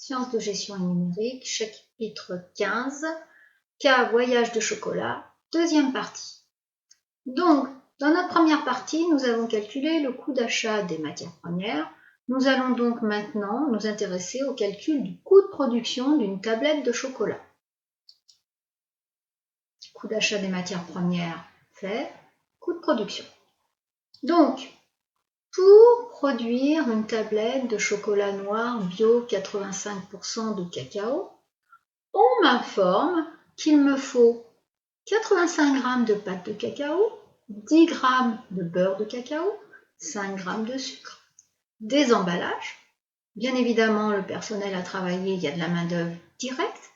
Sciences de gestion et numérique, chapitre 15, cas voyage de chocolat, deuxième partie. Donc, dans notre première partie, nous avons calculé le coût d'achat des matières premières. Nous allons donc maintenant nous intéresser au calcul du coût de production d'une tablette de chocolat. Coût d'achat des matières premières fait coût de production. Donc, pour produire une tablette de chocolat noir bio 85% de cacao, on m'informe qu'il me faut 85 g de pâte de cacao, 10 g de beurre de cacao, 5 g de sucre, des emballages. Bien évidemment, le personnel a travaillé, il y a de la main-d'œuvre directe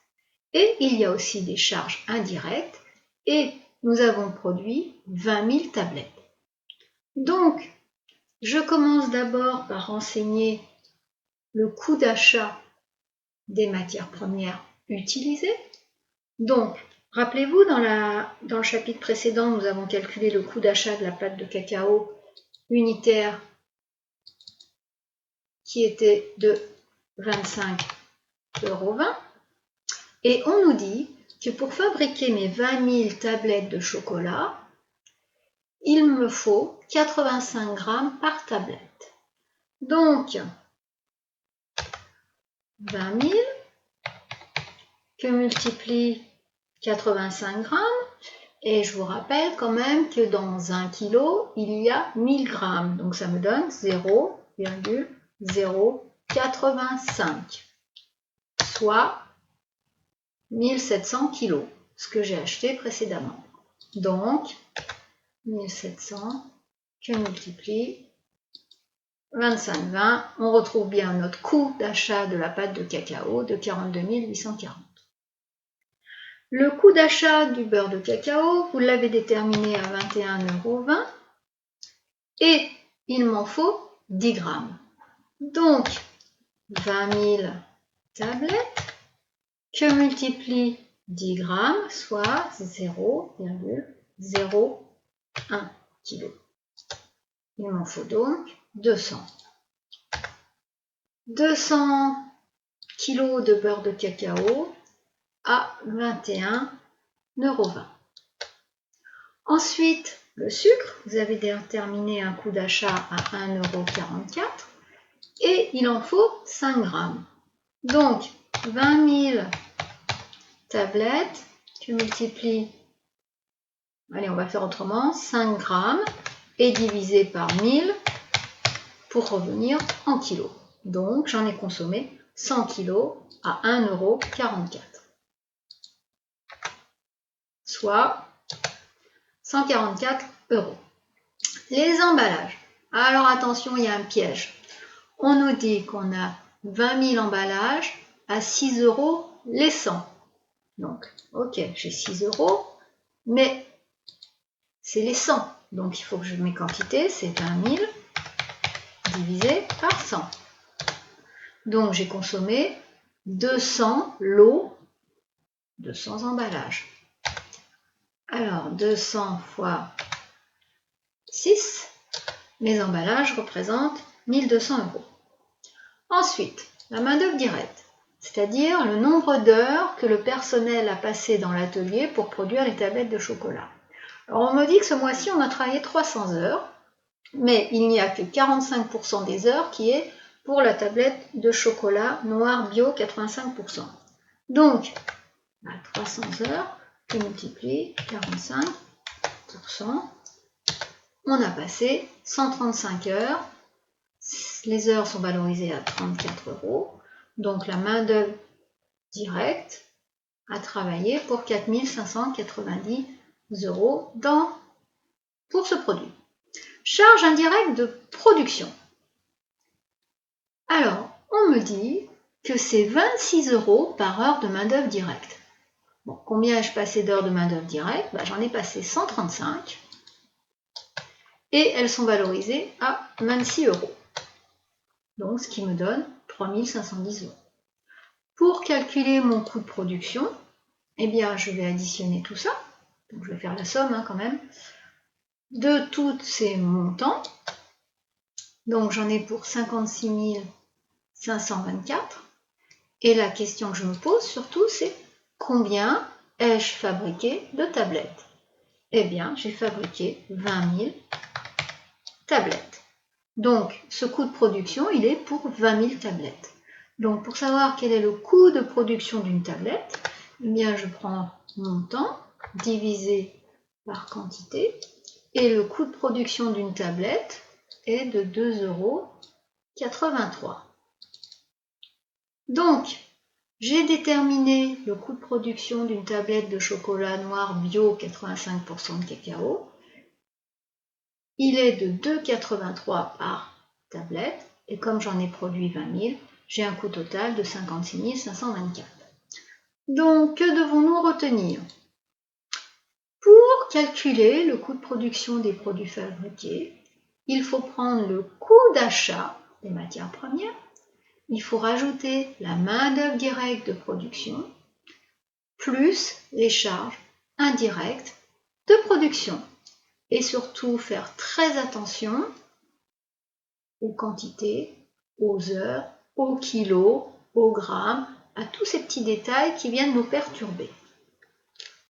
et il y a aussi des charges indirectes et nous avons produit 20 000 tablettes. Donc, je commence d'abord par renseigner le coût d'achat des matières premières utilisées. Donc, rappelez-vous, dans le chapitre précédent, nous avons calculé le coût d'achat de la pâte de cacao unitaire qui était de 25,20 € et on nous dit que pour fabriquer mes 20 000 tablettes de chocolat, il me faut 85 g par tablette. Donc, 20 000 que multiplie 85 g, et je vous rappelle quand même que dans 1 kg, il y a 1000 g, donc ça me donne 0,085, soit 1700 kg, ce que j'ai acheté précédemment. Donc, 1700 que multiplie 25,20, on retrouve bien notre coût d'achat de la pâte de cacao de 42 840. Le coût d'achat du beurre de cacao, vous l'avez déterminé à 21,20 € et il m'en faut 10 g. Donc, 20 000 tablettes que multiplie 10 g, soit 0,01 kg. Il m'en faut donc 200. 200 kg de beurre de cacao à 21,20 €. Ensuite, le sucre, vous avez déterminé un coût d'achat à 1,44 € et il en faut 5 g. Donc, 20 000 tablettes que multiplie, allez, on va faire autrement, 5 g et divisé par 1000 pour revenir en kilos. Donc, j'en ai consommé 100 kg à 1,44 €, soit 144 €. Les emballages. Alors attention, il y a un piège. On nous dit qu'on a 20 000 emballages à 6 € les 100. Donc, ok, j'ai 6 €, mais c'est les 100. Donc, il faut que mes quantités, c'est 20 000 divisé par 100. Donc, j'ai consommé 200 lots, 200 emballages. Alors, 200 fois 6, mes emballages représentent 1200 €. Ensuite, la main-d'œuvre directe, c'est-à-dire le nombre d'heures que le personnel a passé dans l'atelier pour produire les tablettes de chocolat. Alors, on me dit que ce mois-ci, on a travaillé 300 heures, mais il n'y a que 45% des heures qui est pour la tablette de chocolat noir bio 85%. Donc, 300 heures qui multiplie 45%, on a passé 135 heures. Les heures sont valorisées à 34 €. Donc, la main-d'œuvre directe a travaillé pour 4 590 € pour ce produit. Charge indirecte de production. Alors, on me dit que c'est 26 € par heure de main-d'œuvre directe. Bon, combien ai-je passé d'heures de main-d'œuvre directe? J'en ai passé 135 et elles sont valorisées à 26 €. Donc, ce qui me donne 3 510 €. Pour calculer mon coût de production, eh bien, je vais additionner tout ça. Donc, je vais faire la somme quand même de tous ces montants. Donc, j'en ai pour 56 524 Et la question que je me pose surtout, c'est combien ai-je fabriqué de tablettes? Eh bien, j'ai fabriqué 20 000 tablettes. Donc, ce coût de production, il est pour 20 000 tablettes. Donc, pour savoir quel est le coût de production d'une tablette, eh bien, je prends mon temps divisé par quantité, et le coût de production d'une tablette est de 2,83 €. Donc, j'ai déterminé le coût de production d'une tablette de chocolat noir bio 85% de cacao. Il est de 2,83 € par tablette, et comme j'en ai produit 20 000, j'ai un coût total de 56 524. Donc, que devons-nous retenir? Pour calculer le coût de production des produits fabriqués, il faut prendre le coût d'achat des matières premières, il faut rajouter la main-d'œuvre directe de production, plus les charges indirectes de production. Et surtout faire très attention aux quantités, aux heures, aux kilos, aux grammes, à tous ces petits détails qui viennent nous perturber.